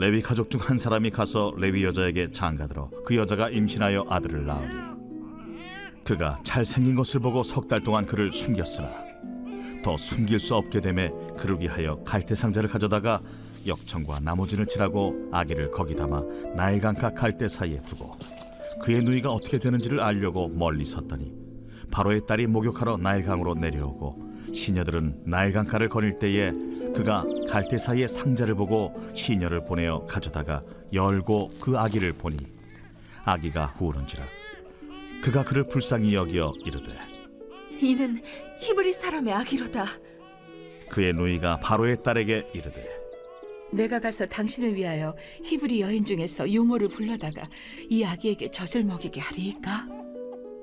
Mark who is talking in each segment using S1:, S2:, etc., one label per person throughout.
S1: 레위 가족 중 한 사람이 가서 레위 여자에게 장가들어 그 여자가 임신하여 아들을 낳으니 그가 잘생긴 것을 보고 석 달 동안 그를 숨겼으나 더 숨길 수 없게 되매 그를 위하여 갈대 상자를 가져다가 역청과 나머지를 칠하고 아기를 거기 담아 나일강가 갈대 사이에 두고 그의 누이가 어떻게 되는지를 알려고 멀리 섰더니 바로의 딸이 목욕하러 나일강으로 내려오고 시녀들은 나일강가를 거닐 때에 그가 갈대 사이에 상자를 보고 시녀를 보내어 가져다가 열고 그 아기를 보니 아기가 우는지라 그가 그를 불쌍히 여겨 이르되
S2: 이는 히브리 사람의 아기로다.
S1: 그의 누이가 바로의 딸에게 이르되
S3: 내가 가서 당신을 위하여 히브리 여인 중에서 유모를 불러다가 이 아기에게 젖을 먹이게 하리이까?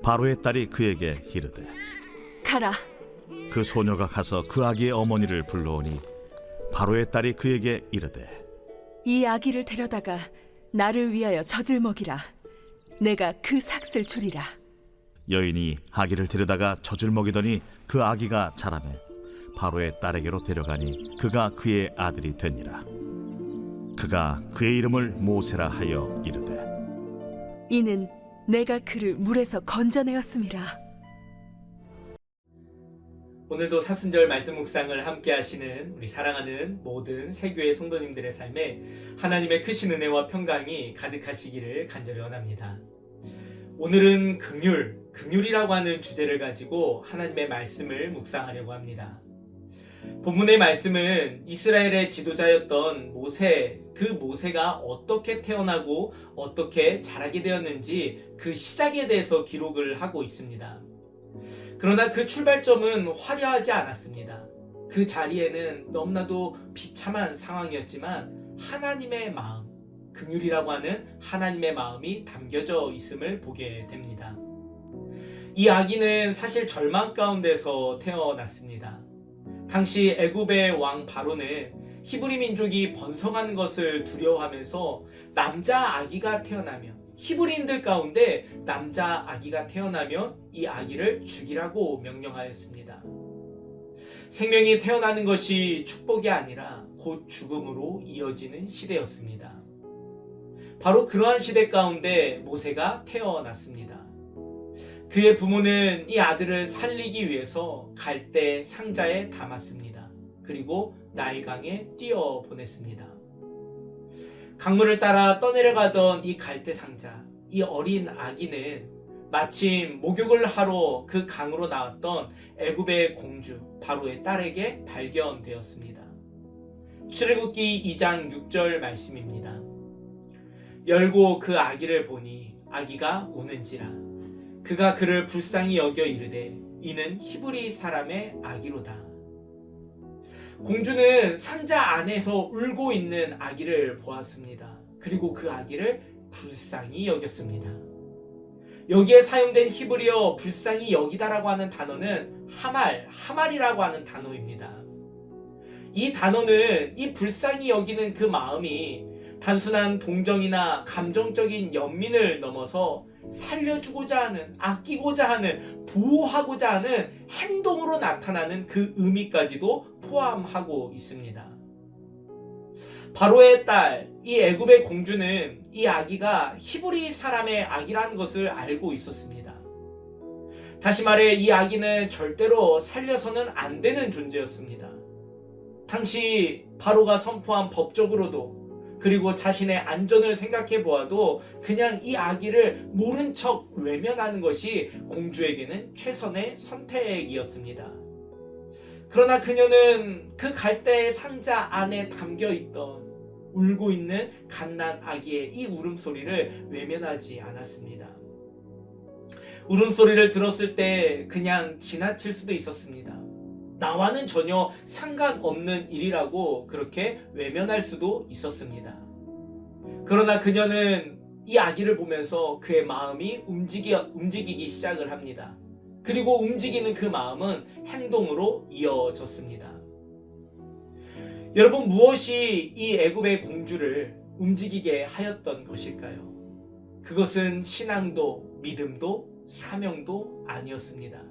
S1: 바로의 딸이 그에게 이르되
S2: 가라.
S1: 그 소녀가 가서 그 아기의 어머니를 불러오니 바로의 딸이 그에게 이르되
S2: 이 아기를 데려다가 나를 위하여 젖을 먹이라. 내가 그 삭슬 주리라.
S1: 여인이 아기를 데려다가 젖을 먹이더니 그 아기가 자라매 바로의 딸에게로 데려가니 그가 그의 아들이 되니라. 그가 그의 이름을 모세라 하여 이르되
S2: 이는 내가 그를 물에서 건져내었음이라.
S4: 오늘도 사순절 말씀 묵상을 함께 하시는 우리 사랑하는 모든 새교회 성도님들의 삶에 하나님의 크신 은혜와 평강이 가득하시기를 간절히 원합니다. 오늘은 긍휼이라고 하는 주제를 가지고 하나님의 말씀을 묵상하려고 합니다. 본문의 말씀은 이스라엘의 지도자였던 모세, 그 모세가 어떻게 태어나고 어떻게 자라게 되었는지 그 시작에 대해서 기록을 하고 있습니다. 그러나 그 출발점은 화려하지 않았습니다. 그 자리에는 너무나도 비참한 상황이었지만 하나님의 마음, 긍휼이라고 하는 하나님의 마음이 담겨져 있음을 보게 됩니다. 이 아기는 사실 절망 가운데서 태어났습니다. 당시 애굽의 왕 바로는 히브리 민족이 번성하는 것을 두려워하면서 남자 아기가 태어나면 히브리인들 가운데 남자 아기가 태어나면 이 아기를 죽이라고 명령하였습니다. 생명이 태어나는 것이 축복이 아니라 곧 죽음으로 이어지는 시대였습니다. 바로 그러한 시대 가운데 모세가 태어났습니다. 그의 부모는 이 아들을 살리기 위해서 갈대 상자에 담았습니다. 그리고 나일강에 띄어 보냈습니다. 강물을 따라 떠내려가던 이 갈대 상자, 이 어린 아기는 마침 목욕을 하러 그 강으로 나왔던 애굽의 공주 바로의 딸에게 발견되었습니다. 출애굽기 2장 6절 말씀입니다. 열고 그 아기를 보니 아기가 우는지라 그가 그를 불쌍히 여겨 이르되 이는 히브리 사람의 아기로다. 공주는 상자 안에서 울고 있는 아기를 보았습니다. 그리고 그 아기를 불쌍히 여겼습니다. 여기에 사용된 히브리어 불쌍히 여기다라고 하는 단어는 하말이라고 하는 단어입니다. 이 단어는 이 불쌍히 여기는 그 마음이 단순한 동정이나 감정적인 연민을 넘어서 살려주고자 하는, 아끼고자 하는, 보호하고자 하는 행동으로 나타나는 그 의미까지도 포함하고 있습니다. 바로의 딸, 이 애굽의 공주는 이 아기가 히브리 사람의 아기라는 것을 알고 있었습니다. 다시 말해 이 아기는 절대로 살려서는 안 되는 존재였습니다. 당시 바로가 선포한 법적으로도 그리고 자신의 안전을 생각해 보아도 그냥 이 아기를 모른 척 외면하는 것이 공주에게는 최선의 선택이었습니다. 그러나 그녀는 그 갈대 상자 안에 담겨있던 울고 있는 갓난 아기의 이 울음소리를 외면하지 않았습니다. 울음소리를 들었을 때 그냥 지나칠 수도 있었습니다. 나와는 전혀 상관없는 일이라고 그렇게 외면할 수도 있었습니다. 그러나 그녀는 이 아기를 보면서 그의 마음이 움직이기 시작을 합니다. 그리고 움직이는 그 마음은 행동으로 이어졌습니다. 여러분, 무엇이 이 애굽의 공주를 움직이게 하였던 것일까요? 그것은 신앙도 믿음도 사명도 아니었습니다.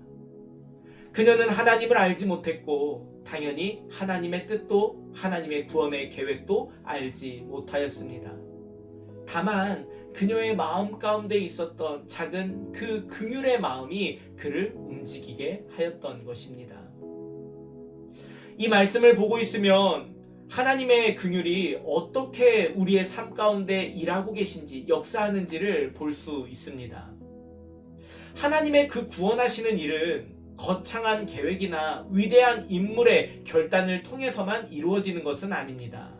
S4: 그녀는 하나님을 알지 못했고 당연히 하나님의 뜻도 하나님의 구원의 계획도 알지 못하였습니다. 다만 그녀의 마음 가운데 있었던 작은 그 긍휼의 마음이 그를 움직이게 하였던 것입니다. 이 말씀을 보고 있으면 하나님의 긍휼이 어떻게 우리의 삶 가운데 일하고 계신지, 역사하는지를 볼 수 있습니다. 하나님의 그 구원하시는 일은 거창한 계획이나 위대한 인물의 결단을 통해서만 이루어지는 것은 아닙니다.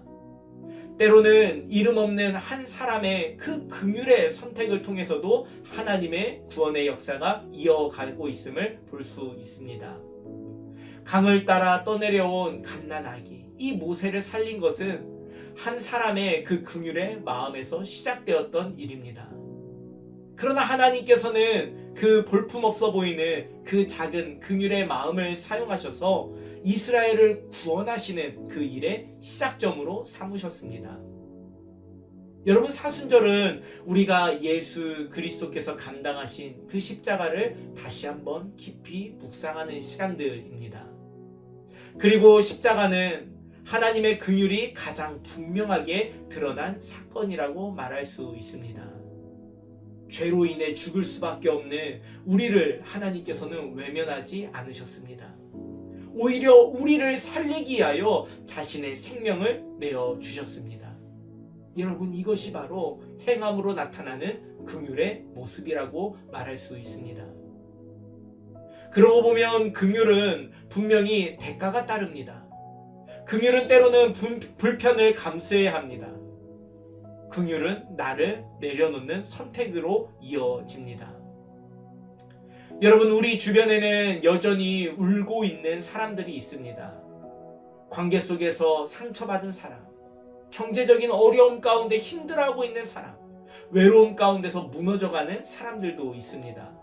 S4: 때로는 이름 없는 한 사람의 그 긍휼의 선택을 통해서도 하나님의 구원의 역사가 이어가고 있음을 볼 수 있습니다. 강을 따라 떠내려온 갓난아기, 이 모세를 살린 것은 한 사람의 그 긍휼의 마음에서 시작되었던 일입니다. 그러나 하나님께서는 그 볼품없어 보이는 그 작은 긍휼의 마음을 사용하셔서 이스라엘을 구원하시는 그 일의 시작점으로 삼으셨습니다. 여러분, 사순절은 우리가 예수 그리스도께서 감당하신 그 십자가를 다시 한번 깊이 묵상하는 시간들입니다. 그리고 십자가는 하나님의 긍휼이 가장 분명하게 드러난 사건이라고 말할 수 있습니다. 죄로 인해 죽을 수밖에 없는 우리를 하나님께서는 외면하지 않으셨습니다. 오히려 우리를 살리기 위하여 자신의 생명을 내어주셨습니다. 여러분, 이것이 바로 행함으로 나타나는 긍휼의 모습이라고 말할 수 있습니다. 그러고 보면 긍휼은 분명히 대가가 따릅니다. 긍휼은 때로는 불편을 감수해야 합니다. 긍휼은 나를 내려놓는 선택으로 이어집니다. 여러분, 우리 주변에는 여전히 울고 있는 사람들이 있습니다. 관계 속에서 상처받은 사람, 경제적인 어려움 가운데 힘들어하고 있는 사람, 외로움 가운데서 무너져가는 사람들도 있습니다.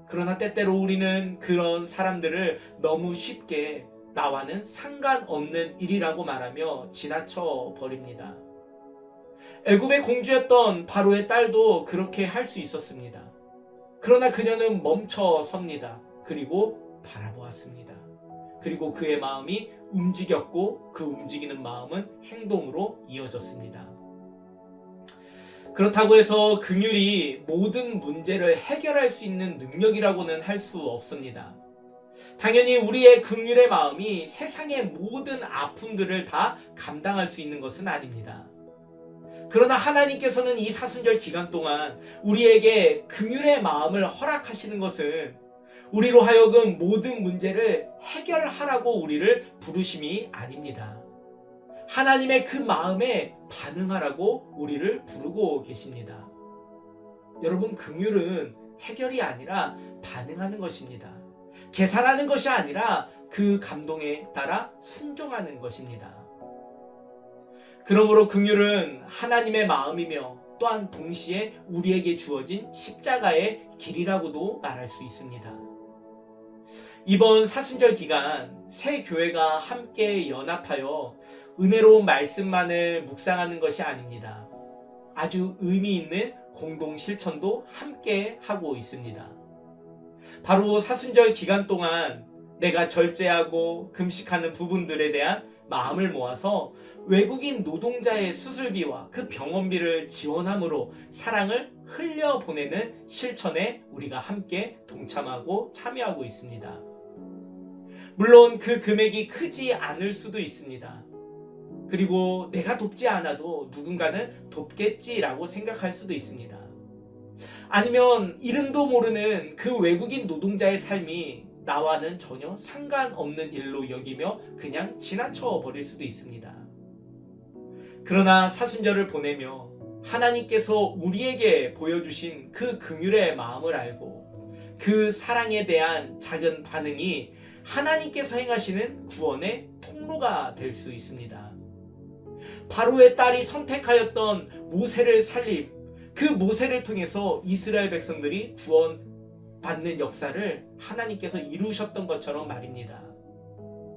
S4: 그러나 때때로 우리는 그런 사람들을 너무 쉽게 나와는 상관없는 일이라고 말하며 지나쳐 버립니다. 애굽의 공주였던 바로의 딸도 그렇게 할 수 있었습니다. 그러나 그녀는 멈춰 섭니다. 그리고 바라보았습니다. 그리고 그의 마음이 움직였고 그 움직이는 마음은 행동으로 이어졌습니다. 그렇다고 해서 긍휼이 모든 문제를 해결할 수 있는 능력이라고는 할 수 없습니다. 당연히 우리의 긍휼의 마음이 세상의 모든 아픔들을 다 감당할 수 있는 것은 아닙니다. 그러나 하나님께서는 이 사순절 기간 동안 우리에게 긍휼의 마음을 허락하시는 것은 우리로 하여금 모든 문제를 해결하라고 우리를 부르심이 아닙니다. 하나님의 그 마음에 반응하라고 우리를 부르고 계십니다. 여러분, 긍휼은 해결이 아니라 반응하는 것입니다. 계산하는 것이 아니라 그 감동에 따라 순종하는 것입니다. 그러므로 긍휼은 하나님의 마음이며 또한 동시에 우리에게 주어진 십자가의 길이라고도 말할 수 있습니다. 이번 사순절 기간 새 교회가 함께 연합하여 은혜로운 말씀만을 묵상하는 것이 아닙니다. 아주 의미 있는 공동 실천도 함께 하고 있습니다. 바로 사순절 기간 동안 내가 절제하고 금식하는 부분들에 대한 마음을 모아서 외국인 노동자의 수술비와 그 병원비를 지원함으로 사랑을 흘려보내는 실천에 우리가 함께 동참하고 참여하고 있습니다. 물론 그 금액이 크지 않을 수도 있습니다. 그리고 내가 돕지 않아도 누군가는 돕겠지라고 생각할 수도 있습니다. 아니면 이름도 모르는 그 외국인 노동자의 삶이 나와는 전혀 상관없는 일로 여기며 그냥 지나쳐 버릴 수도 있습니다. 그러나 사순절을 보내며 하나님께서 우리에게 보여주신 그 긍휼의 마음을 알고 그 사랑에 대한 작은 반응이 하나님께서 행하시는 구원의 통로가 될 수 있습니다. 바로의 딸이 선택하였던 모세를 살림, 그 모세를 통해서 이스라엘 백성들이 구원받는 역사를 하나님께서 이루셨던 것처럼 말입니다.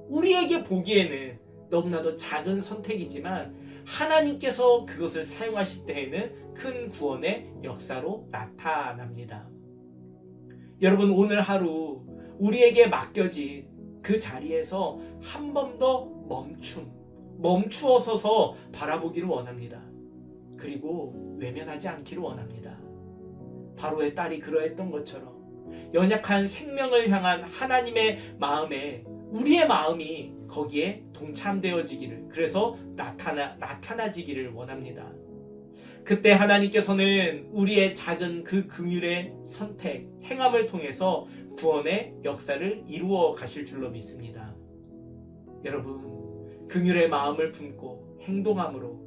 S4: 우리에게 보기에는 너무나도 작은 선택이지만 하나님께서 그것을 사용하실 때에는 큰 구원의 역사로 나타납니다. 여러분, 오늘 하루 우리에게 맡겨진 그 자리에서 한 번 더 멈추어서서 바라보기를 원합니다. 그리고 외면하지 않기를 원합니다. 바로의 딸이 그러했던 것처럼 연약한 생명을 향한 하나님의 마음에 우리의 마음이 거기에 동참되어지기를, 그래서 나타나지기를 원합니다. 그때 하나님께서는 우리의 작은 그 긍휼의 선택, 행함을 통해서 구원의 역사를 이루어 가실 줄로 믿습니다. 여러분, 긍휼의 마음을 품고 행동함으로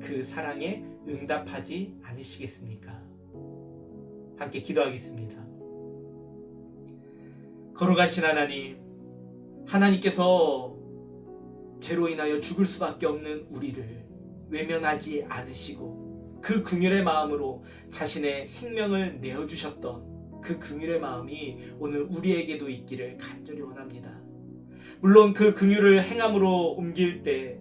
S4: 그 사랑에 응답하지 않으시겠습니까? 함께 기도하겠습니다. 걸어가신 하나님, 하나님께서 죄로 인하여 죽을 수밖에 없는 우리를 외면하지 않으시고 그 긍휼의 마음으로 자신의 생명을 내어주셨던 그 긍휼의 마음이 오늘 우리에게도 있기를 간절히 원합니다. 물론 그 긍휼을 행함으로 옮길 때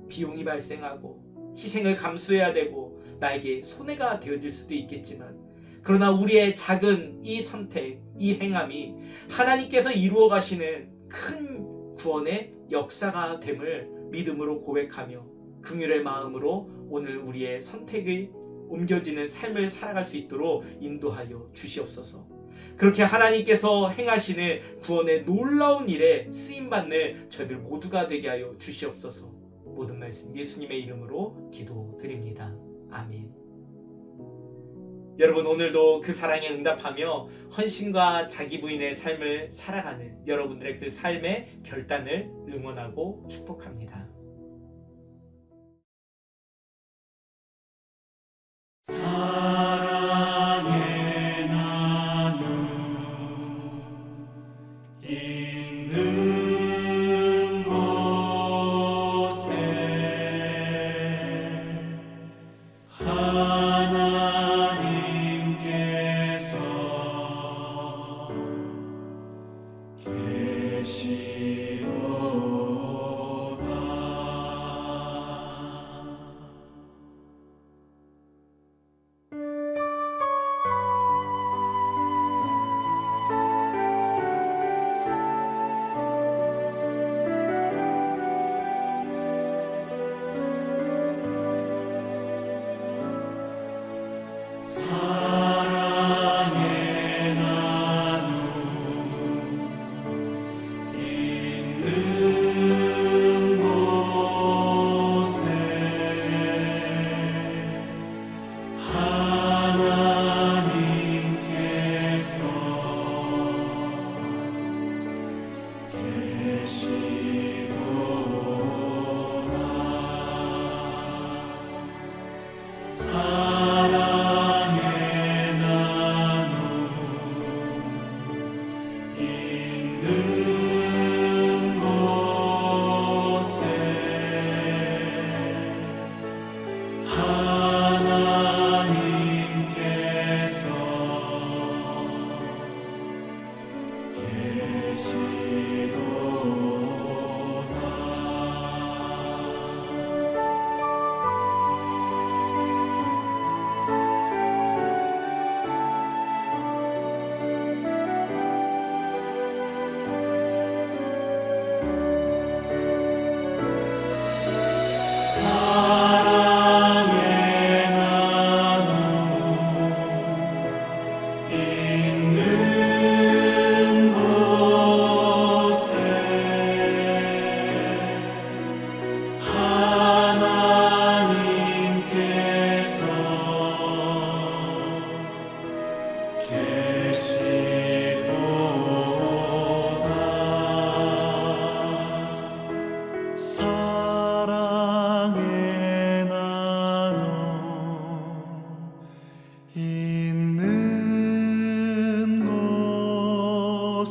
S4: 비용이 발생하고 희생을 감수해야 되고 나에게 손해가 되어질 수도 있겠지만, 그러나 우리의 작은 이 선택, 이 행함이 하나님께서 이루어 가시는 큰 구원의 역사가 됨을 믿음으로 고백하며 긍휼의 마음으로 오늘 우리의 선택이 옮겨지는 삶을 살아갈 수 있도록 인도하여 주시옵소서. 그렇게 하나님께서 행하시는 구원의 놀라운 일에 쓰임받는 저희들 모두가 되게 하여 주시옵소서. 모든 말씀 예수님의 이름으로 기도드립니다. 아멘. 여러분, 오늘도 그 사랑에 응답하며 헌신과 자기 부인의 삶을 살아가는 여러분들의 그 삶의 결단을 응원하고 축복합니다.
S5: 사랑의 나눔 있는 곳에 하나님께서 계시도다. 사랑의 나눔 있는 곳에 하나님께서 계시도다. 사랑의 나눔 있는 곳에 하나님께서 사랑의 나눔 있는 곳에 하나님께서 계시도다. 사랑의 나눔 있는 곳에